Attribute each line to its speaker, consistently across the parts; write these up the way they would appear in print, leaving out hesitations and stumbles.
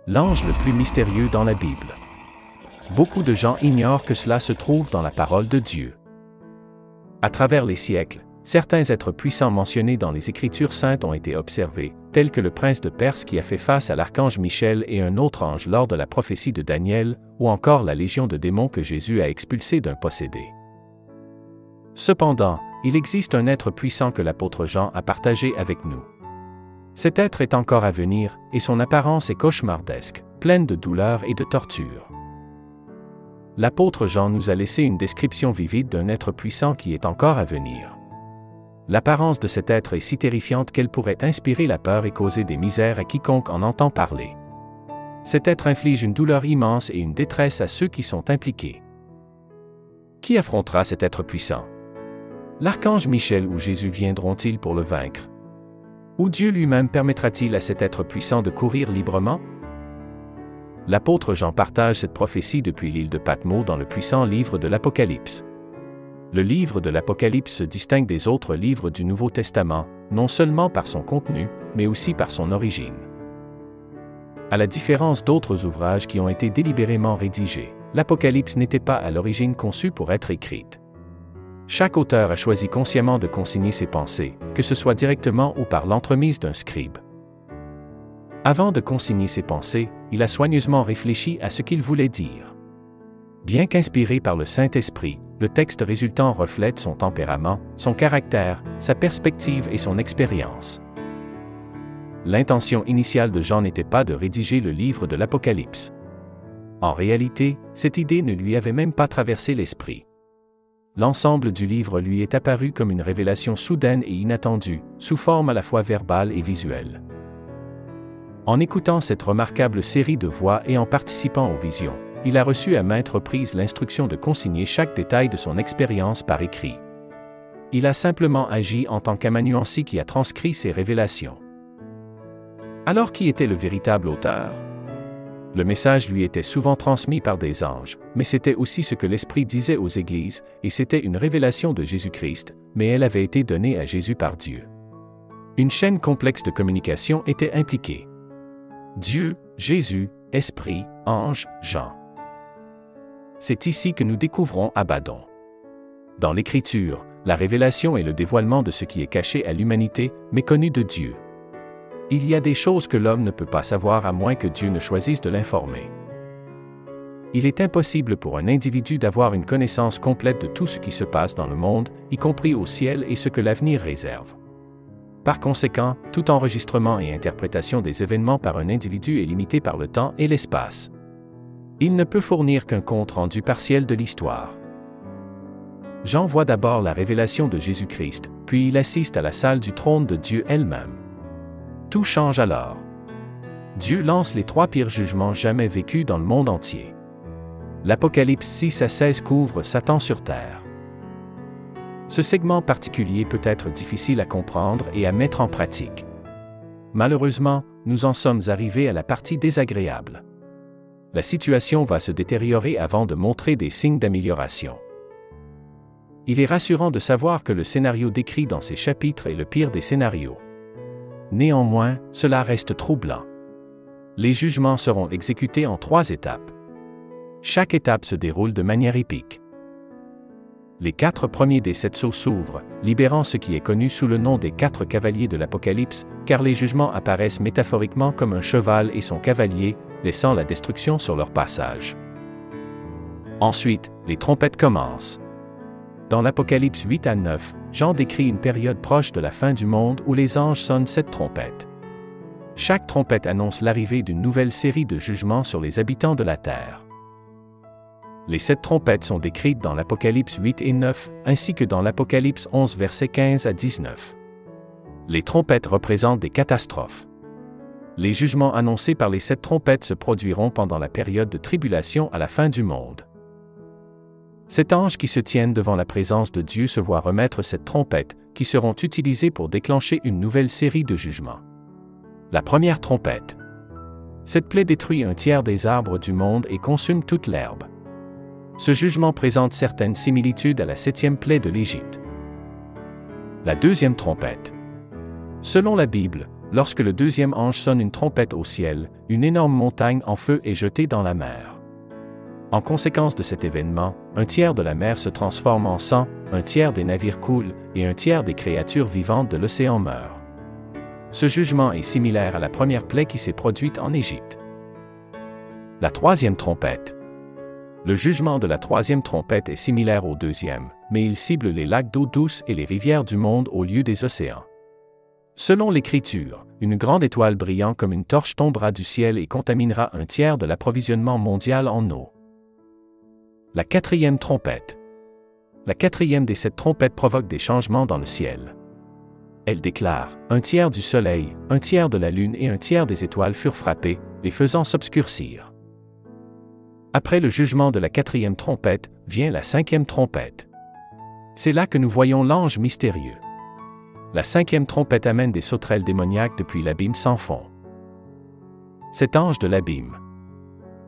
Speaker 1: L'ange le plus mystérieux dans la Bible. Beaucoup de gens ignorent que cela se trouve dans la parole de Dieu. À travers les siècles, certains êtres puissants mentionnés dans les Écritures saintes ont été observés, tels que le prince de Perse qui a fait face à l'archange Michel et un autre ange lors de la prophétie de Daniel, ou encore la légion de démons que Jésus a expulsés d'un possédé. Cependant, il existe un être puissant que l'apôtre Jean a partagé avec nous. Cet être est encore à venir, et son apparence est cauchemardesque, pleine de douleurs et de tortures. L'apôtre Jean nous a laissé une description vivide d'un être puissant qui est encore à venir. L'apparence de cet être est si terrifiante qu'elle pourrait inspirer la peur et causer des misères à quiconque en entend parler. Cet être inflige une douleur immense et une détresse à ceux qui sont impliqués. Qui affrontera cet être puissant? L'archange Michel ou Jésus viendront-ils pour le vaincre? Ou Dieu lui-même permettra-t-il à cet être puissant de courir librement? L'apôtre Jean partage cette prophétie depuis l'île de Patmos dans le puissant livre de l'Apocalypse. Le livre de l'Apocalypse se distingue des autres livres du Nouveau Testament, non seulement par son contenu, mais aussi par son origine. À la différence d'autres ouvrages qui ont été délibérément rédigés, l'Apocalypse n'était pas à l'origine conçu pour être écrite. Chaque auteur a choisi consciemment de consigner ses pensées, que ce soit directement ou par l'entremise d'un scribe. Avant de consigner ses pensées, il a soigneusement réfléchi à ce qu'il voulait dire. Bien qu'inspiré par le Saint-Esprit, le texte résultant reflète son tempérament, son caractère, sa perspective et son expérience. L'intention initiale de Jean n'était pas de rédiger le livre de l'Apocalypse. En réalité, cette idée ne lui avait même pas traversé l'esprit. L'ensemble du livre lui est apparu comme une révélation soudaine et inattendue, sous forme à la fois verbale et visuelle. En écoutant cette remarquable série de voix et en participant aux visions, il a reçu à maintes reprises l'instruction de consigner chaque détail de son expérience par écrit. Il a simplement agi en tant qu'amanuensis qui a transcrit ces révélations. Alors qui était le véritable auteur? Le message lui était souvent transmis par des anges, mais c'était aussi ce que l'Esprit disait aux églises, et c'était une révélation de Jésus-Christ, mais elle avait été donnée à Jésus par Dieu. Une chaîne complexe de communication était impliquée. Dieu, Jésus, Esprit, Ange, Jean. C'est ici que nous découvrons Abaddon. Dans l'Écriture, la révélation est le dévoilement de ce qui est caché à l'humanité, méconnu de Dieu. Il y a des choses que l'homme ne peut pas savoir à moins que Dieu ne choisisse de l'informer. Il est impossible pour un individu d'avoir une connaissance complète de tout ce qui se passe dans le monde, y compris au ciel et ce que l'avenir réserve. Par conséquent, tout enregistrement et interprétation des événements par un individu est limité par le temps et l'espace. Il ne peut fournir qu'un compte rendu partiel de l'histoire. Jean voit d'abord la révélation de Jésus-Christ, puis il assiste à la salle du trône de Dieu elle-même. Tout change alors. Dieu lance les 3 pires jugements jamais vécus dans le monde entier. L'Apocalypse 6 à 16 couvre Satan sur terre. Ce segment particulier peut être difficile à comprendre et à mettre en pratique. Malheureusement, nous en sommes arrivés à la partie désagréable. La situation va se détériorer avant de montrer des signes d'amélioration. Il est rassurant de savoir que le scénario décrit dans ces chapitres est le pire des scénarios. Néanmoins, cela reste troublant. Les jugements seront exécutés en 3 étapes. Chaque étape se déroule de manière épique. Les 4 premiers des 7 sceaux s'ouvrent, libérant ce qui est connu sous le nom des 4 cavaliers de l'Apocalypse, car les jugements apparaissent métaphoriquement comme un cheval et son cavalier, laissant la destruction sur leur passage. Ensuite, les trompettes commencent. Dans l'Apocalypse 8 à 9, Jean décrit une période proche de la fin du monde où les anges sonnent 7 trompettes. Chaque trompette annonce l'arrivée d'une nouvelle série de jugements sur les habitants de la terre. Les 7 trompettes sont décrites dans l'Apocalypse 8 et 9, ainsi que dans l'Apocalypse 11 versets 15 à 19. Les trompettes représentent des catastrophes. Les jugements annoncés par les 7 trompettes se produiront pendant la période de tribulation à la fin du monde. 7 anges qui se tiennent devant la présence de Dieu se voient remettre cette trompette, qui seront utilisées pour déclencher une nouvelle série de jugements. La première trompette. Cette plaie détruit un tiers des arbres du monde et consume toute l'herbe. Ce jugement présente certaines similitudes à la 7e plaie de l'Égypte. La deuxième trompette. Selon la Bible, lorsque le deuxième ange sonne une trompette au ciel, une énorme montagne en feu est jetée dans la mer. En conséquence de cet événement, un tiers de la mer se transforme en sang, un tiers des navires coulent, et un tiers des créatures vivantes de l'océan meurent. Ce jugement est similaire à la première plaie qui s'est produite en Égypte. La troisième trompette. Le jugement de la troisième trompette est similaire au deuxième, mais il cible les lacs d'eau douce et les rivières du monde au lieu des océans. Selon l'Écriture, une grande étoile brillant comme une torche tombera du ciel et contaminera un tiers de l'approvisionnement mondial en eau. La quatrième trompette. La quatrième des 7 trompettes provoque des changements dans le ciel. Elle déclare: un tiers du soleil, un tiers de la lune et un tiers des étoiles furent frappés, les faisant s'obscurcir. Après le jugement de la quatrième trompette, vient la cinquième trompette. C'est là que nous voyons l'ange mystérieux. La cinquième trompette amène des sauterelles démoniaques depuis l'abîme sans fond. Cet ange de l'abîme.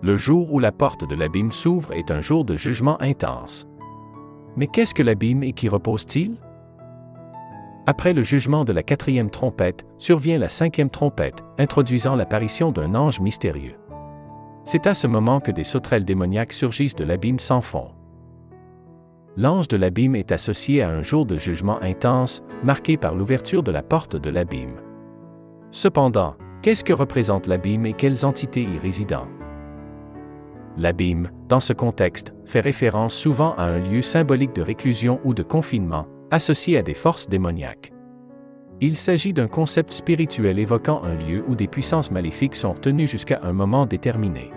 Speaker 1: Le jour où la porte de l'abîme s'ouvre est un jour de jugement intense. Mais qu'est-ce que l'abîme et qui repose-t-il? Après le jugement de la quatrième trompette, survient la cinquième trompette, introduisant l'apparition d'un ange mystérieux. C'est à ce moment que des sauterelles démoniaques surgissent de l'abîme sans fond. L'ange de l'abîme est associé à un jour de jugement intense, marqué par l'ouverture de la porte de l'abîme. Cependant, qu'est-ce que représente l'abîme et quelles entités y résident? L'abîme, dans ce contexte, fait référence souvent à un lieu symbolique de réclusion ou de confinement, associé à des forces démoniaques. Il s'agit d'un concept spirituel évoquant un lieu où des puissances maléfiques sont retenues jusqu'à un moment déterminé.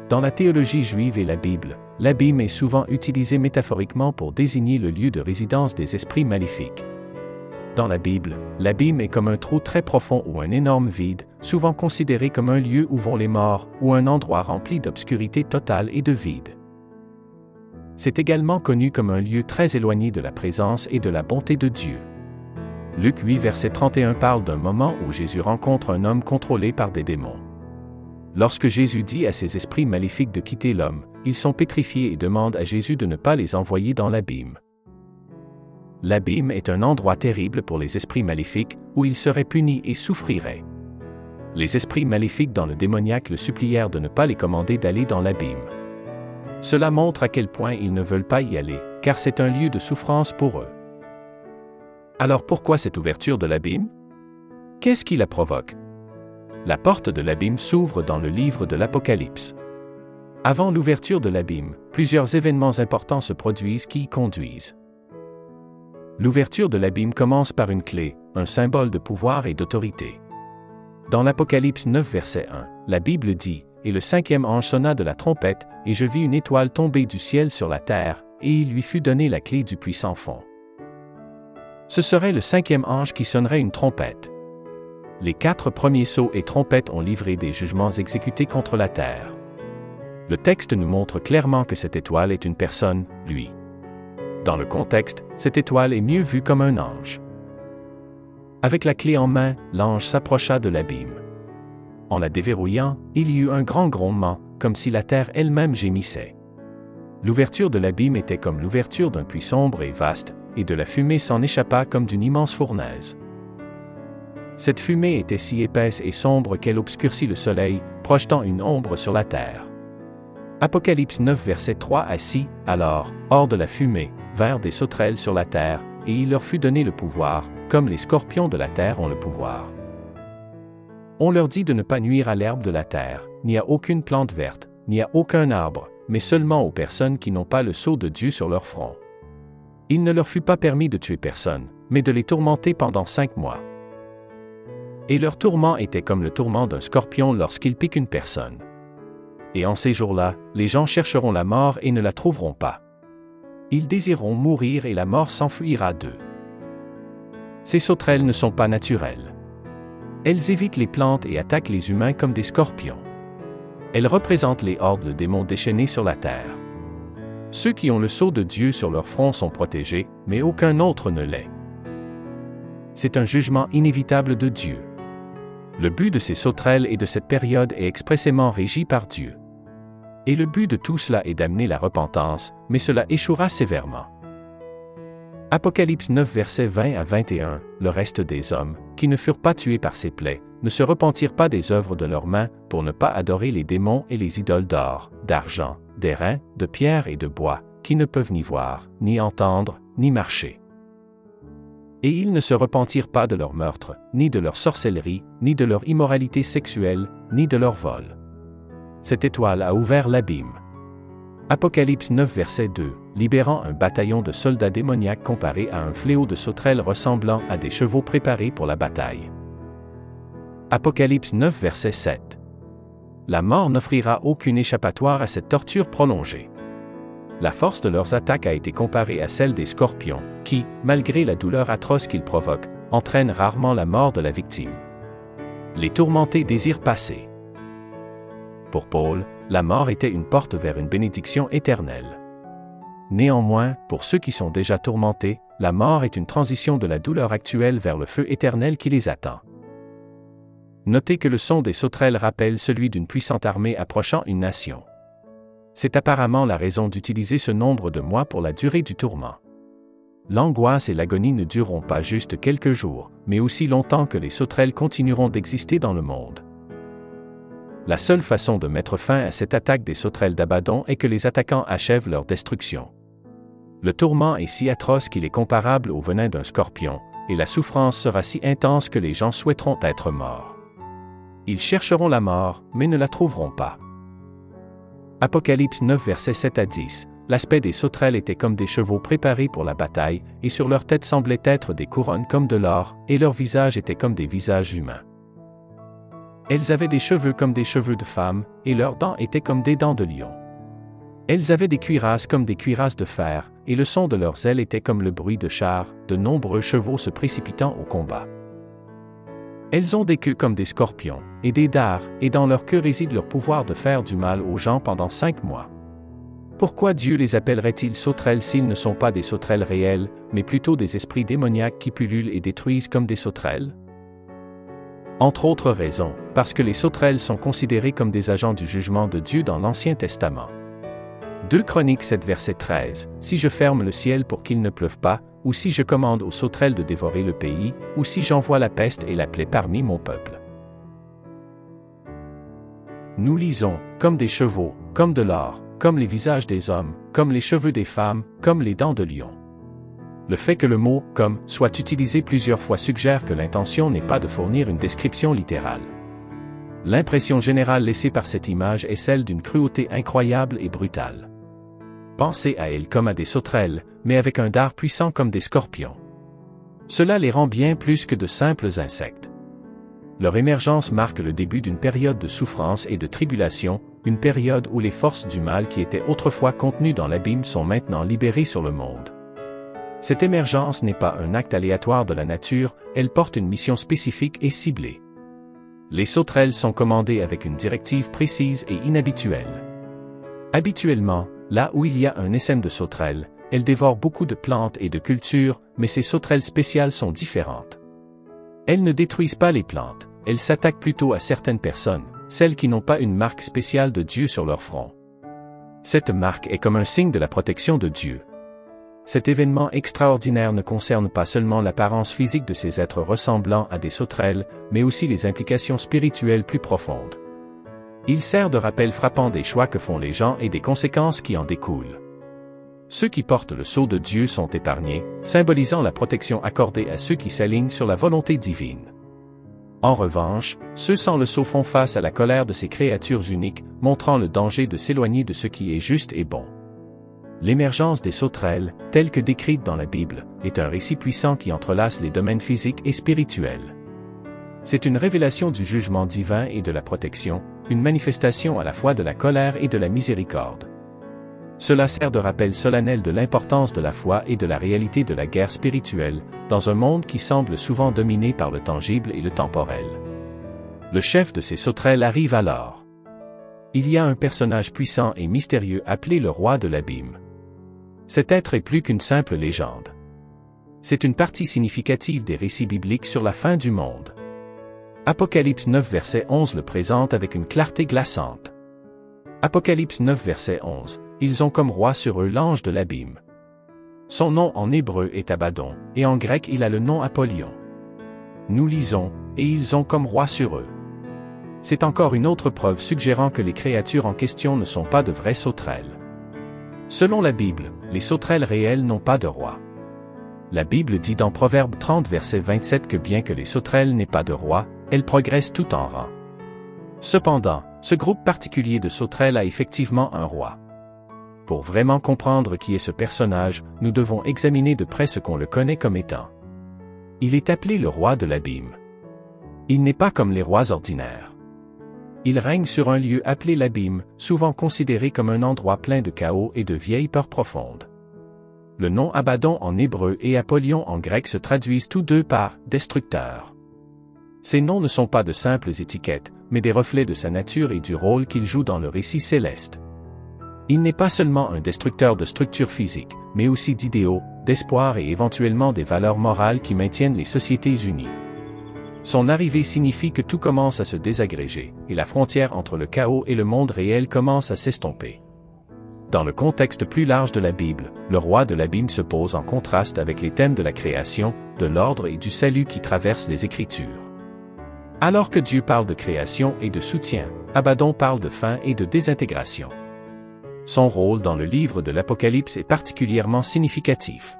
Speaker 1: Dans la théologie juive et la Bible, l'abîme est souvent utilisé métaphoriquement pour désigner le lieu de résidence des esprits maléfiques. Dans la Bible, l'abîme est comme un trou très profond ou un énorme vide, souvent considéré comme un lieu où vont les morts, ou un endroit rempli d'obscurité totale et de vide. C'est également connu comme un lieu très éloigné de la présence et de la bonté de Dieu. Luc 8 verset 31 parle d'un moment où Jésus rencontre un homme contrôlé par des démons. Lorsque Jésus dit à ces esprits maléfiques de quitter l'homme, ils sont pétrifiés et demandent à Jésus de ne pas les envoyer dans l'abîme. L'abîme est un endroit terrible pour les esprits maléfiques, où ils seraient punis et souffriraient. Les esprits maléfiques dans le démoniaque le supplièrent de ne pas les commander d'aller dans l'abîme. Cela montre à quel point ils ne veulent pas y aller, car c'est un lieu de souffrance pour eux. Alors pourquoi cette ouverture de l'abîme? Qu'est-ce qui la provoque? La porte de l'abîme s'ouvre dans le livre de l'Apocalypse. Avant l'ouverture de l'abîme, plusieurs événements importants se produisent qui y conduisent. L'ouverture de l'abîme commence par une clé, un symbole de pouvoir et d'autorité. Dans l'Apocalypse 9 verset 1, la Bible dit: « Et le cinquième ange sonna de la trompette, et je vis une étoile tomber du ciel sur la terre, et il lui fut donné la clé du puits sans fond. » Ce serait le cinquième ange qui sonnerait une trompette. Les 4 premiers sceaux et trompettes ont livré des jugements exécutés contre la terre. Le texte nous montre clairement que cette étoile est une personne, lui. Dans le contexte, cette étoile est mieux vue comme un ange. Avec la clé en main, l'ange s'approcha de l'abîme. En la déverrouillant, il y eut un grand grondement, comme si la terre elle-même gémissait. L'ouverture de l'abîme était comme l'ouverture d'un puits sombre et vaste, et de la fumée s'en échappa comme d'une immense fournaise. Cette fumée était si épaisse et sombre qu'elle obscurcit le soleil, projetant une ombre sur la terre. Apocalypse 9 verset 3 à 6, alors, hors de la fumée, vinrent des sauterelles sur la terre, et il leur fut donné le pouvoir, comme les scorpions de la terre ont le pouvoir. On leur dit de ne pas nuire à l'herbe de la terre, ni à aucune plante verte, ni à aucun arbre, mais seulement aux personnes qui n'ont pas le sceau de Dieu sur leur front. Il ne leur fut pas permis de tuer personne, mais de les tourmenter pendant 5 mois. Et leur tourment était comme le tourment d'un scorpion lorsqu'il pique une personne. Et en ces jours-là, les gens chercheront la mort et ne la trouveront pas. Ils désireront mourir et la mort s'enfuira d'eux. Ces sauterelles ne sont pas naturelles. Elles évitent les plantes et attaquent les humains comme des scorpions. Elles représentent les hordes de démons déchaînés sur la terre. Ceux qui ont le sceau de Dieu sur leur front sont protégés, mais aucun autre ne l'est. C'est un jugement inévitable de Dieu. Le but de ces sauterelles et de cette période est expressément régi par Dieu. Et le but de tout cela est d'amener la repentance, mais cela échouera sévèrement. Apocalypse 9 versets 20 à 21, le reste des hommes, qui ne furent pas tués par ces plaies, ne se repentirent pas des œuvres de leurs mains, pour ne pas adorer les démons et les idoles d'or, d'argent, d'airain, de pierre et de bois, qui ne peuvent ni voir, ni entendre, ni marcher. Et ils ne se repentirent pas de leur meurtre, ni de leur sorcellerie, ni de leur immoralité sexuelle, ni de leur vol. Cette étoile a ouvert l'abîme. Apocalypse 9 verset 2, libérant un bataillon de soldats démoniaques comparé à un fléau de sauterelles ressemblant à des chevaux préparés pour la bataille. Apocalypse 9 verset 7. La mort n'offrira aucune échappatoire à cette torture prolongée. La force de leurs attaques a été comparée à celle des scorpions, qui, malgré la douleur atroce qu'ils provoquent, entraînent rarement la mort de la victime. Les tourmentés désirent passer. Pour Paul, la mort était une porte vers une bénédiction éternelle. Néanmoins, pour ceux qui sont déjà tourmentés, la mort est une transition de la douleur actuelle vers le feu éternel qui les attend. Notez que le son des sauterelles rappelle celui d'une puissante armée approchant une nation. C'est apparemment la raison d'utiliser ce nombre de mois pour la durée du tourment. L'angoisse et l'agonie ne dureront pas juste quelques jours, mais aussi longtemps que les sauterelles continueront d'exister dans le monde. La seule façon de mettre fin à cette attaque des sauterelles d'Abaddon est que les attaquants achèvent leur destruction. Le tourment est si atroce qu'il est comparable au venin d'un scorpion, et la souffrance sera si intense que les gens souhaiteront être morts. Ils chercheront la mort, mais ne la trouveront pas. Apocalypse 9 versets 7 à 10. L'aspect des sauterelles était comme des chevaux préparés pour la bataille, et sur leur tête semblaient être des couronnes comme de l'or, et leurs visages étaient comme des visages humains. Elles avaient des cheveux comme des cheveux de femmes, et leurs dents étaient comme des dents de lion. Elles avaient des cuirasses comme des cuirasses de fer, et le son de leurs ailes était comme le bruit de chars, de nombreux chevaux se précipitant au combat. Elles ont des queues comme des scorpions, et des dards, et dans leur queue réside leur pouvoir de faire du mal aux gens pendant 5 mois. Pourquoi Dieu les appellerait-il sauterelles s'ils ne sont pas des sauterelles réelles, mais plutôt des esprits démoniaques qui pullulent et détruisent comme des sauterelles? Entre autres raisons, parce que les sauterelles sont considérées comme des agents du jugement de Dieu dans l'Ancien Testament. 2 Chroniques 7 verset 13, « Si je ferme le ciel pour qu'il ne pleuve pas, ou si je commande aux sauterelles de dévorer le pays, ou si j'envoie la peste et la plaie parmi mon peuple. » Nous lisons, comme des chevaux, comme de l'or, comme les visages des hommes, comme les cheveux des femmes, comme les dents de lion. Le fait que le mot « comme » soit utilisé plusieurs fois suggère que l'intention n'est pas de fournir une description littérale. L'impression générale laissée par cette image est celle d'une cruauté incroyable et brutale. Pensez à elles comme à des sauterelles, mais avec un dard puissant comme des scorpions. Cela les rend bien plus que de simples insectes. Leur émergence marque le début d'une période de souffrance et de tribulation, une période où les forces du mal qui étaient autrefois contenues dans l'abîme sont maintenant libérées sur le monde. Cette émergence n'est pas un acte aléatoire de la nature, elle porte une mission spécifique et ciblée. Les sauterelles sont commandées avec une directive précise et inhabituelle. Habituellement, là où il y a un essaim de sauterelles, elles dévorent beaucoup de plantes et de cultures, mais ces sauterelles spéciales sont différentes. Elles ne détruisent pas les plantes, elles s'attaquent plutôt à certaines personnes, celles qui n'ont pas une marque spéciale de Dieu sur leur front. Cette marque est comme un signe de la protection de Dieu. Cet événement extraordinaire ne concerne pas seulement l'apparence physique de ces êtres ressemblant à des sauterelles, mais aussi les implications spirituelles plus profondes. Il sert de rappel frappant des choix que font les gens et des conséquences qui en découlent. Ceux qui portent le sceau de Dieu sont épargnés, symbolisant la protection accordée à ceux qui s'alignent sur la volonté divine. En revanche, ceux sans le sceau font face à la colère de ces créatures uniques, montrant le danger de s'éloigner de ce qui est juste et bon. L'émergence des sauterelles, telle que décrite dans la Bible, est un récit puissant qui entrelace les domaines physiques et spirituels. C'est une révélation du jugement divin et de la protection, une manifestation à la fois de la colère et de la miséricorde. Cela sert de rappel solennel de l'importance de la foi et de la réalité de la guerre spirituelle, dans un monde qui semble souvent dominé par le tangible et le temporel. Le chef de ces sauterelles arrive alors. Il y a un personnage puissant et mystérieux appelé le roi de l'abîme. Cet être est plus qu'une simple légende. C'est une partie significative des récits bibliques sur la fin du monde. Apocalypse 9 verset 11 le présente avec une clarté glaçante. Apocalypse 9 verset 11, ils ont comme roi sur eux l'ange de l'abîme. Son nom en hébreu est Abaddon, et en grec il a le nom Apollyon. Nous lisons, et ils ont comme roi sur eux. C'est encore une autre preuve suggérant que les créatures en question ne sont pas de vraies sauterelles. Selon la Bible, les sauterelles réelles n'ont pas de roi. La Bible dit dans Proverbe 30 verset 27 que bien que les sauterelles n'aient pas de roi, elles progressent tout en rang. Cependant, ce groupe particulier de sauterelles a effectivement un roi. Pour vraiment comprendre qui est ce personnage, nous devons examiner de près ce qu'on le connaît comme étant. Il est appelé le roi de l'abîme. Il n'est pas comme les rois ordinaires. Il règne sur un lieu appelé l'abîme, souvent considéré comme un endroit plein de chaos et de vieilles peurs profondes. Le nom Abaddon en hébreu et Apollyon en grec se traduisent tous deux par « destructeur ». Ces noms ne sont pas de simples étiquettes, mais des reflets de sa nature et du rôle qu'il joue dans le récit céleste. Il n'est pas seulement un destructeur de structures physiques, mais aussi d'idéaux, d'espoir et éventuellement des valeurs morales qui maintiennent les sociétés unies. Son arrivée signifie que tout commence à se désagréger, et la frontière entre le chaos et le monde réel commence à s'estomper. Dans le contexte plus large de la Bible, le roi de l'abîme se pose en contraste avec les thèmes de la création, de l'ordre et du salut qui traversent les Écritures. Alors que Dieu parle de création et de soutien, Abaddon parle de fin et de désintégration. Son rôle dans le livre de l'Apocalypse est particulièrement significatif.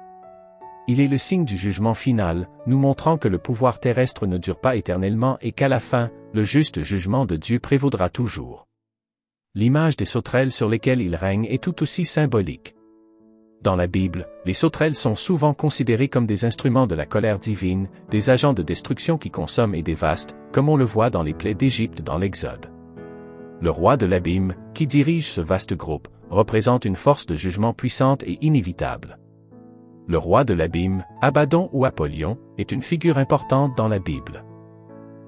Speaker 1: Il est le signe du jugement final, nous montrant que le pouvoir terrestre ne dure pas éternellement et qu'à la fin, le juste jugement de Dieu prévaudra toujours. L'image des sauterelles sur lesquelles il règne est tout aussi symbolique. Dans la Bible, les sauterelles sont souvent considérées comme des instruments de la colère divine, des agents de destruction qui consomment et dévastent, comme on le voit dans les plaies d'Égypte dans l'Exode. Le roi de l'abîme, qui dirige ce vaste groupe, représente une force de jugement puissante et inévitable. Le roi de l'abîme, Abaddon ou Apollyon, est une figure importante dans la Bible.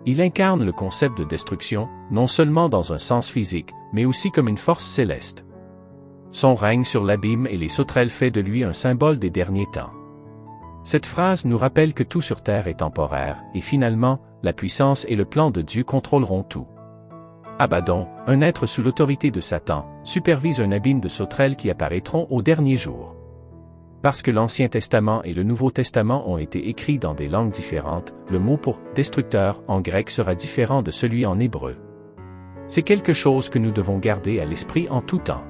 Speaker 1: Il incarne le concept de destruction, non seulement dans un sens physique, mais aussi comme une force céleste. Son règne sur l'abîme et les sauterelles fait de lui un symbole des derniers temps. Cette phrase nous rappelle que tout sur terre est temporaire, et finalement, la puissance et le plan de Dieu contrôleront tout. Abaddon, un être sous l'autorité de Satan, supervise un abîme de sauterelles qui apparaîtront au dernier jour. Parce que l'Ancien Testament et le Nouveau Testament ont été écrits dans des langues différentes, le mot pour « destructeur » en grec sera différent de celui en hébreu. C'est quelque chose que nous devons garder à l'esprit en tout temps.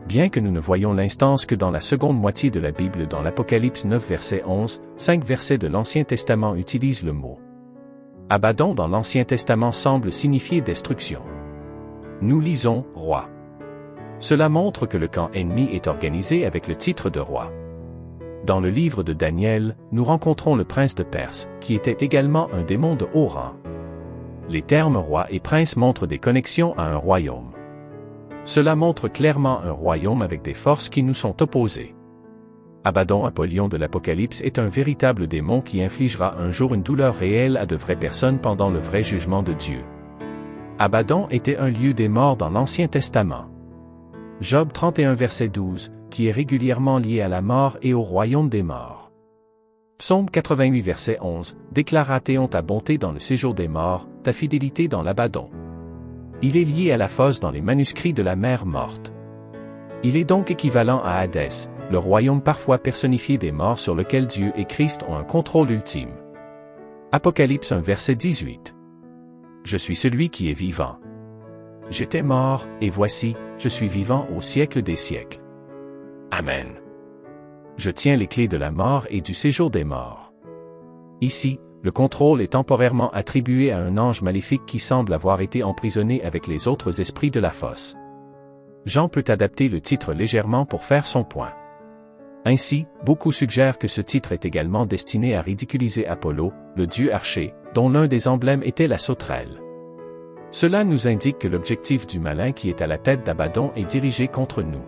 Speaker 1: Bien que nous ne voyions l'instance que dans la seconde moitié de la Bible dans l'Apocalypse 9 verset 11, 5 versets de l'Ancien Testament utilisent le mot. Abaddon dans l'Ancien Testament semble signifier destruction. Nous lisons « roi ». Cela montre que le camp ennemi est organisé avec le titre de roi. Dans le livre de Daniel, nous rencontrons le prince de Perse, qui était également un démon de haut rang. Les termes roi et prince montrent des connexions à un royaume. Cela montre clairement un royaume avec des forces qui nous sont opposées. Abaddon Apollyon de l'Apocalypse est un véritable démon qui infligera un jour une douleur réelle à de vraies personnes pendant le vrai jugement de Dieu. Abaddon était un lieu des morts dans l'Ancien Testament. Job 31 verset 12, qui est régulièrement lié à la mort et au royaume des morts. Psaume 88 verset 11, déclare à Théon ta bonté dans le séjour des morts, ta fidélité dans l'Abaddon. Il est lié à la fosse dans les manuscrits de la mer morte. Il est donc équivalent à Hadès, le royaume parfois personnifié des morts sur lequel Dieu et Christ ont un contrôle ultime. Apocalypse 1 verset 18. Je suis celui qui est vivant. J'étais mort, et voici, je suis vivant au siècle des siècles. Amen. Je tiens les clés de la mort et du séjour des morts. Ici, le contrôle est temporairement attribué à un ange maléfique qui semble avoir été emprisonné avec les autres esprits de la fosse. Jean peut adapter le titre légèrement pour faire son point. Ainsi, beaucoup suggèrent que ce titre est également destiné à ridiculiser Apollo, le dieu archer, dont l'un des emblèmes était la sauterelle. Cela nous indique que l'objectif du malin qui est à la tête d'Abaddon est dirigé contre nous.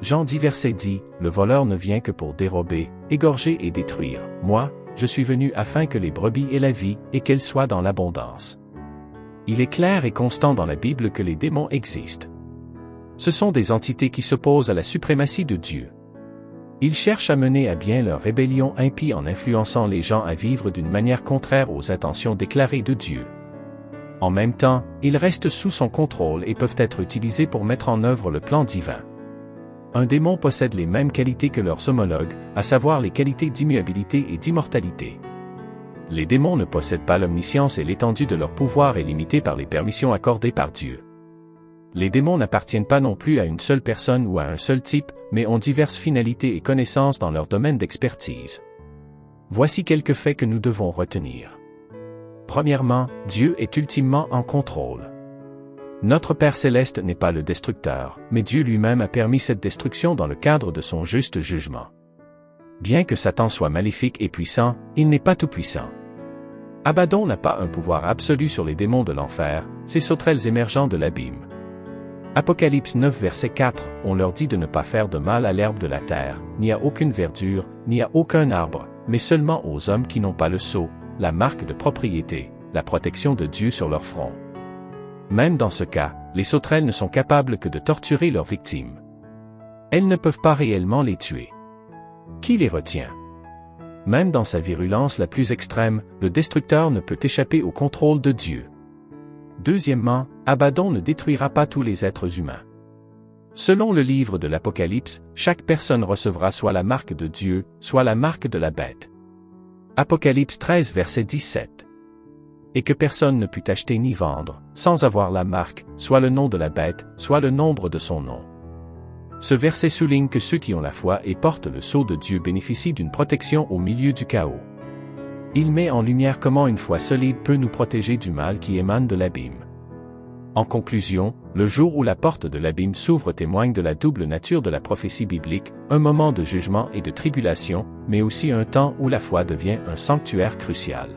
Speaker 1: Jean 10 verset dit, « Le voleur ne vient que pour dérober, égorger et détruire. Moi, je suis venu afin que les brebis aient la vie, et qu'elles soient dans l'abondance. » Il est clair et constant dans la Bible que les démons existent. Ce sont des entités qui s'opposent à la suprématie de Dieu. Ils cherchent à mener à bien leur rébellion impie en influençant les gens à vivre d'une manière contraire aux intentions déclarées de Dieu. En même temps, ils restent sous son contrôle et peuvent être utilisés pour mettre en œuvre le plan divin. Un démon possède les mêmes qualités que leurs homologues, à savoir les qualités d'immuabilité et d'immortalité. Les démons ne possèdent pas l'omniscience et l'étendue de leur pouvoir est limitée par les permissions accordées par Dieu. Les démons n'appartiennent pas non plus à une seule personne ou à un seul type, mais ont diverses finalités et connaissances dans leur domaine d'expertise. Voici quelques faits que nous devons retenir. Premièrement, Dieu est ultimement en contrôle. Notre Père céleste n'est pas le destructeur, mais Dieu lui-même a permis cette destruction dans le cadre de son juste jugement. Bien que Satan soit maléfique et puissant, il n'est pas tout-puissant. Abaddon n'a pas un pouvoir absolu sur les démons de l'enfer, ces sauterelles émergeant de l'abîme. Apocalypse 9 verset 4, on leur dit de ne pas faire de mal à l'herbe de la terre, ni à aucune verdure, ni à aucun arbre, mais seulement aux hommes qui n'ont pas le sceau, la marque de propriété, la protection de Dieu sur leur front. Même dans ce cas, les sauterelles ne sont capables que de torturer leurs victimes. Elles ne peuvent pas réellement les tuer. Qui les retient? Même dans sa virulence la plus extrême, le destructeur ne peut échapper au contrôle de Dieu. Deuxièmement, Abaddon ne détruira pas tous les êtres humains. Selon le livre de l'Apocalypse, chaque personne recevra soit la marque de Dieu, soit la marque de la bête. Apocalypse 13 verset 17. Et que personne ne put acheter ni vendre, sans avoir la marque, soit le nom de la bête, soit le nombre de son nom. Ce verset souligne que ceux qui ont la foi et portent le sceau de Dieu bénéficient d'une protection au milieu du chaos. Il met en lumière comment une foi solide peut nous protéger du mal qui émane de l'abîme. En conclusion, le jour où la porte de l'abîme s'ouvre témoigne de la double nature de la prophétie biblique, un moment de jugement et de tribulation, mais aussi un temps où la foi devient un sanctuaire crucial.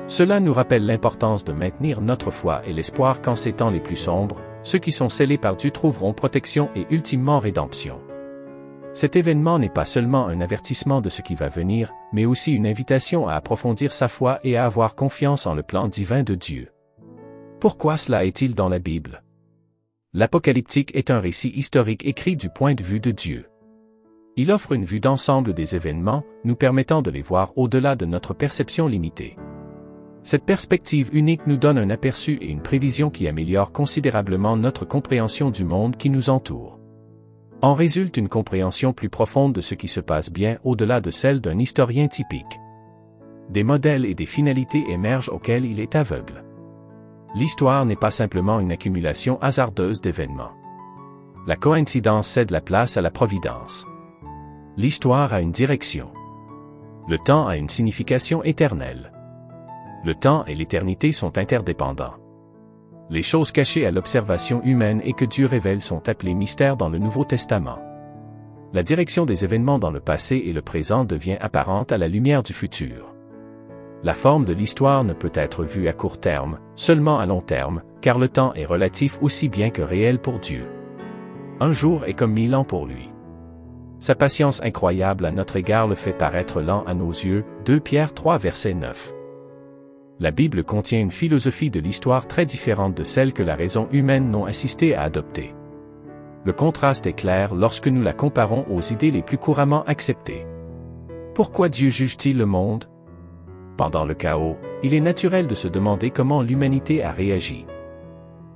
Speaker 1: Cela nous rappelle l'importance de maintenir notre foi et l'espoir qu'en ces temps les plus sombres, ceux qui sont scellés par Dieu trouveront protection et ultimement rédemption. Cet événement n'est pas seulement un avertissement de ce qui va venir, mais aussi une invitation à approfondir sa foi et à avoir confiance en le plan divin de Dieu. Pourquoi cela est-il dans la Bible? L'Apocalyptique est un récit historique écrit du point de vue de Dieu. Il offre une vue d'ensemble des événements, nous permettant de les voir au-delà de notre perception limitée. Cette perspective unique nous donne un aperçu et une prévision qui améliorent considérablement notre compréhension du monde qui nous entoure. En résulte une compréhension plus profonde de ce qui se passe bien au-delà de celle d'un historien typique. Des modèles et des finalités émergent auxquels il est aveugle. L'histoire n'est pas simplement une accumulation hasardeuse d'événements. La coïncidence cède la place à la providence. L'histoire a une direction. Le temps a une signification éternelle. Le temps et l'éternité sont interdépendants. Les choses cachées à l'observation humaine et que Dieu révèle sont appelées mystères dans le Nouveau Testament. La direction des événements dans le passé et le présent devient apparente à la lumière du futur. La forme de l'histoire ne peut être vue à court terme, seulement à long terme, car le temps est relatif aussi bien que réel pour Dieu. Un jour est comme 1000 ans pour lui. Sa patience incroyable à notre égard le fait paraître lent à nos yeux, 2 Pierre 3 verset 9. La Bible contient une philosophie de l'histoire très différente de celle que la raison humaine n'a assisté à adopter. Le contraste est clair lorsque nous la comparons aux idées les plus couramment acceptées. Pourquoi Dieu juge-t-il le monde? Pendant le chaos, il est naturel de se demander comment l'humanité a réagi.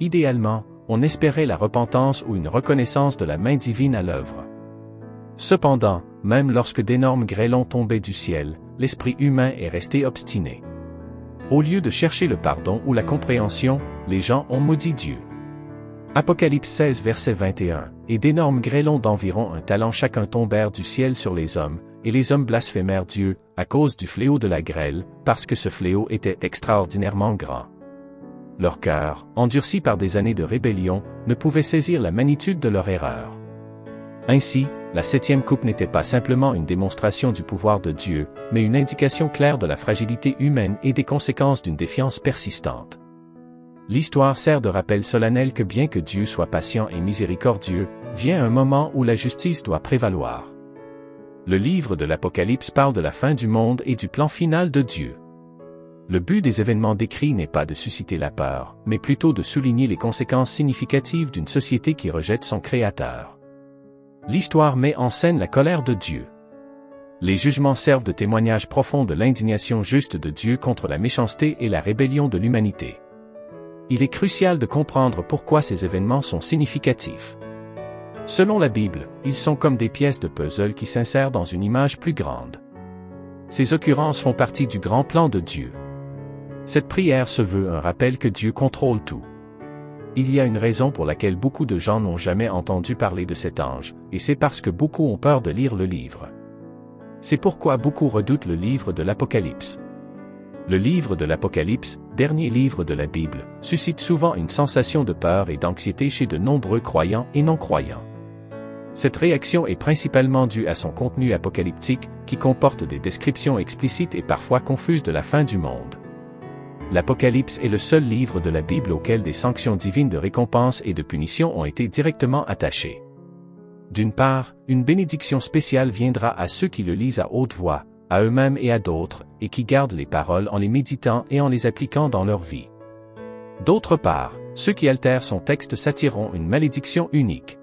Speaker 1: Idéalement, on espérait la repentance ou une reconnaissance de la main divine à l'œuvre. Cependant, même lorsque d'énormes grêlons tombaient du ciel, l'esprit humain est resté obstiné. Au lieu de chercher le pardon ou la compréhension, les gens ont maudit Dieu. Apocalypse 16 verset 21, et d'énormes grêlons d'environ 1 talent chacun tombèrent du ciel sur les hommes, et les hommes blasphémèrent Dieu, à cause du fléau de la grêle, parce que ce fléau était extraordinairement grand. Leur cœur, endurci par des années de rébellion, ne pouvait saisir la magnitude de leur erreur. Ainsi, la 7e coupe n'était pas simplement une démonstration du pouvoir de Dieu, mais une indication claire de la fragilité humaine et des conséquences d'une défiance persistante. L'histoire sert de rappel solennel que bien que Dieu soit patient et miséricordieux, vient un moment où la justice doit prévaloir. Le livre de l'Apocalypse parle de la fin du monde et du plan final de Dieu. Le but des événements décrits n'est pas de susciter la peur, mais plutôt de souligner les conséquences significatives d'une société qui rejette son Créateur. L'histoire met en scène la colère de Dieu. Les jugements servent de témoignage profond de l'indignation juste de Dieu contre la méchanceté et la rébellion de l'humanité. Il est crucial de comprendre pourquoi ces événements sont significatifs. Selon la Bible, ils sont comme des pièces de puzzle qui s'insèrent dans une image plus grande. Ces occurrences font partie du grand plan de Dieu. Cette prière se veut un rappel que Dieu contrôle tout. Il y a une raison pour laquelle beaucoup de gens n'ont jamais entendu parler de cet ange, et c'est parce que beaucoup ont peur de lire le livre. C'est pourquoi beaucoup redoutent le livre de l'Apocalypse. Le livre de l'Apocalypse, dernier livre de la Bible, suscite souvent une sensation de peur et d'anxiété chez de nombreux croyants et non-croyants. Cette réaction est principalement due à son contenu apocalyptique, qui comporte des descriptions explicites et parfois confuses de la fin du monde. L'Apocalypse est le seul livre de la Bible auquel des sanctions divines de récompense et de punition ont été directement attachées. D'une part, une bénédiction spéciale viendra à ceux qui le lisent à haute voix, à eux-mêmes et à d'autres, et qui gardent les paroles en les méditant et en les appliquant dans leur vie. D'autre part, ceux qui altèrent son texte s'attireront une malédiction unique.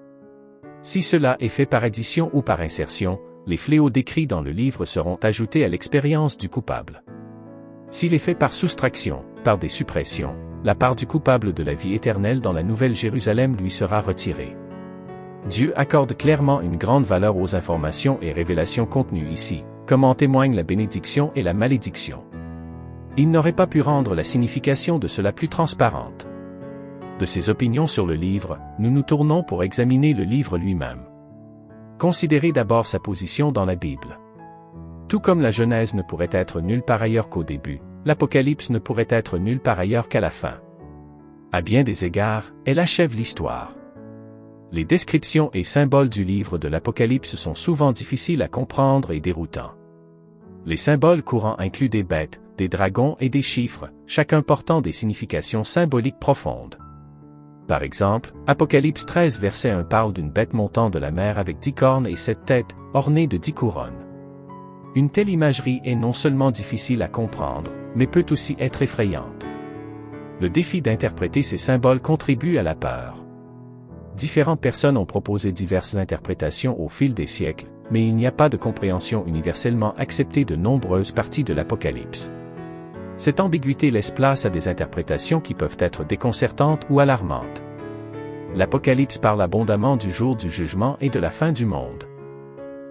Speaker 1: Si cela est fait par addition ou par insertion, les fléaux décrits dans le livre seront ajoutés à l'expérience du coupable. S'il est fait par soustraction, par des suppressions, la part du coupable de la vie éternelle dans la Nouvelle Jérusalem lui sera retirée. Dieu accorde clairement une grande valeur aux informations et révélations contenues ici, comme en témoignent la bénédiction et la malédiction. Il n'aurait pas pu rendre la signification de cela plus transparente. De ses opinions sur le livre, nous nous tournons pour examiner le livre lui-même. Considérez d'abord sa position dans la Bible. Tout comme la Genèse ne pourrait être nulle part ailleurs qu'au début, l'Apocalypse ne pourrait être nulle part ailleurs qu'à la fin. À bien des égards, elle achève l'histoire. Les descriptions et symboles du livre de l'Apocalypse sont souvent difficiles à comprendre et déroutants. Les symboles courants incluent des bêtes, des dragons et des chiffres, chacun portant des significations symboliques profondes. Par exemple, Apocalypse 13 verset 1 parle d'une bête montant de la mer avec 10 cornes et 7 têtes, ornées de 10 couronnes. Une telle imagerie est non seulement difficile à comprendre, mais peut aussi être effrayante. Le défi d'interpréter ces symboles contribue à la peur. Différentes personnes ont proposé diverses interprétations au fil des siècles, mais il n'y a pas de compréhension universellement acceptée de nombreuses parties de l'Apocalypse. Cette ambiguïté laisse place à des interprétations qui peuvent être déconcertantes ou alarmantes. L'Apocalypse parle abondamment du jour du jugement et de la fin du monde.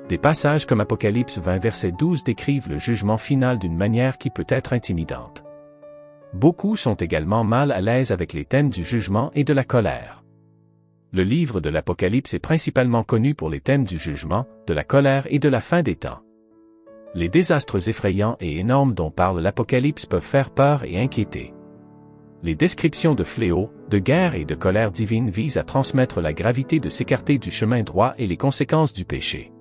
Speaker 1: Des passages comme Apocalypse 20 verset 12 décrivent le jugement final d'une manière qui peut être intimidante. Beaucoup sont également mal à l'aise avec les thèmes du jugement et de la colère. Le livre de l'Apocalypse est principalement connu pour les thèmes du jugement, de la colère et de la fin des temps. Les désastres effrayants et énormes dont parle l'Apocalypse peuvent faire peur et inquiéter. Les descriptions de fléaux, de guerre et de colère divine visent à transmettre la gravité de s'écarter du chemin droit et les conséquences du péché.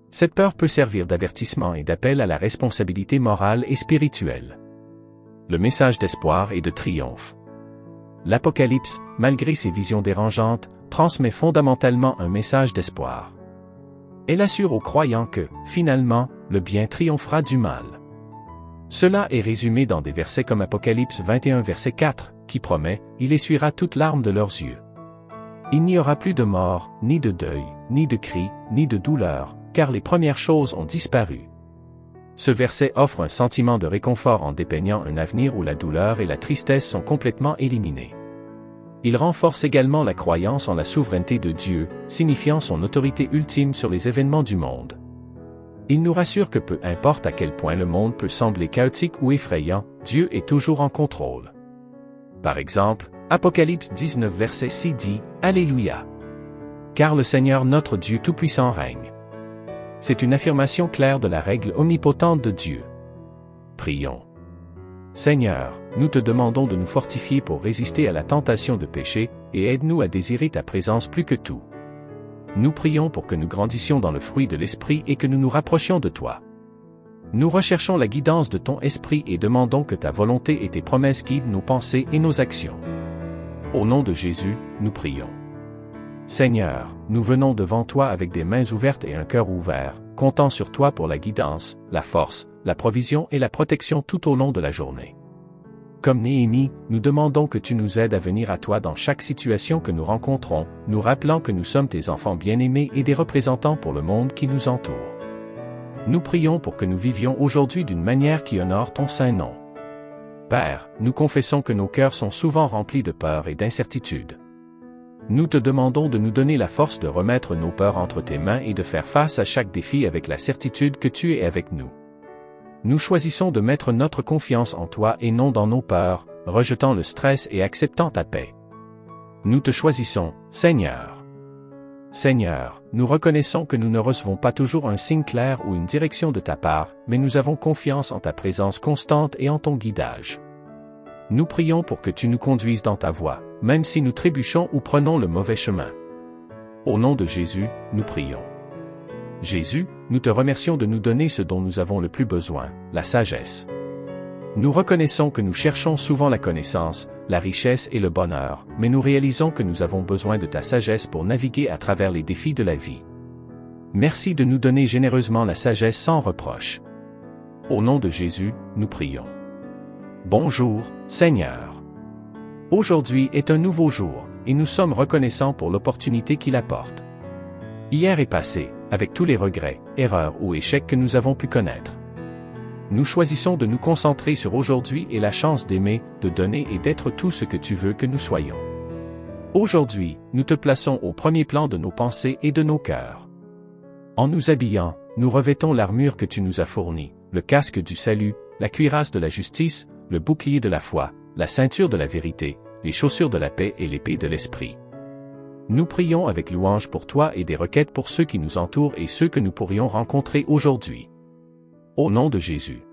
Speaker 1: Cette peur peut servir d'avertissement et d'appel à la responsabilité morale et spirituelle. Le message d'espoir et de triomphe. L'Apocalypse, malgré ses visions dérangeantes, transmet fondamentalement un message d'espoir. Elle assure aux croyants que, finalement, le bien triomphera du mal. Cela est résumé dans des versets comme Apocalypse 21 verset 4, qui promet « Il essuiera toute larme de leurs yeux ». Il n'y aura plus de mort, ni de deuil, ni de cris, ni de douleur, car les premières choses ont disparu. Ce verset offre un sentiment de réconfort en dépeignant un avenir où la douleur et la tristesse sont complètement éliminées. Il renforce également la croyance en la souveraineté de Dieu, signifiant son autorité ultime sur les événements du monde. Il nous rassure que peu importe à quel point le monde peut sembler chaotique ou effrayant, Dieu est toujours en contrôle. Par exemple, Apocalypse 19 verset 6 dit « Alléluia ! Car le Seigneur notre Dieu Tout-Puissant règne. » C'est une affirmation claire de la règle omnipotente de Dieu. Prions. Seigneur, nous te demandons de nous fortifier pour résister à la tentation de péché, et aide-nous à désirer ta présence plus que tout. Nous prions pour que nous grandissions dans le fruit de l'Esprit et que nous nous rapprochions de toi. Nous recherchons la guidance de ton Esprit et demandons que ta volonté et tes promesses guident nos pensées et nos actions. Au nom de Jésus, nous prions. Seigneur, nous venons devant toi avec des mains ouvertes et un cœur ouvert, comptant sur toi pour la guidance, la force, la provision et la protection tout au long de la journée. Comme Néhémie, nous demandons que tu nous aides à venir à toi dans chaque situation que nous rencontrons, nous rappelant que nous sommes tes enfants bien-aimés et des représentants pour le monde qui nous entoure. Nous prions pour que nous vivions aujourd'hui d'une manière qui honore ton saint nom. Père, nous confessons que nos cœurs sont souvent remplis de peur et d'incertitude. Nous te demandons de nous donner la force de remettre nos peurs entre tes mains et de faire face à chaque défi avec la certitude que tu es avec nous. Nous choisissons de mettre notre confiance en toi et non dans nos peurs, rejetant le stress et acceptant ta paix. Nous te choisissons, Seigneur. Seigneur, nous reconnaissons que nous ne recevons pas toujours un signe clair ou une direction de ta part, mais nous avons confiance en ta présence constante et en ton guidage. Nous prions pour que tu nous conduises dans ta voie, même si nous trébuchons ou prenons le mauvais chemin. Au nom de Jésus, nous prions. Jésus, nous te remercions de nous donner ce dont nous avons le plus besoin, la sagesse. Nous reconnaissons que nous cherchons souvent la connaissance, la richesse et le bonheur, mais nous réalisons que nous avons besoin de ta sagesse pour naviguer à travers les défis de la vie. Merci de nous donner généreusement la sagesse sans reproche. Au nom de Jésus, nous prions. Bonjour, Seigneur. Aujourd'hui est un nouveau jour, et nous sommes reconnaissants pour l'opportunité qu'il apporte. Hier est passé, avec tous les regrets, erreurs ou échecs que nous avons pu connaître. Nous choisissons de nous concentrer sur aujourd'hui et la chance d'aimer, de donner et d'être tout ce que tu veux que nous soyons. Aujourd'hui, nous te plaçons au premier plan de nos pensées et de nos cœurs. En nous habillant, nous revêtons l'armure que tu nous as fournie, le casque du salut, la cuirasse de la justice, le bouclier de la foi, la ceinture de la vérité, les chaussures de la paix et l'épée de l'esprit. Nous prions avec louange pour toi et des requêtes pour ceux qui nous entourent et ceux que nous pourrions rencontrer aujourd'hui. Au nom de Jésus.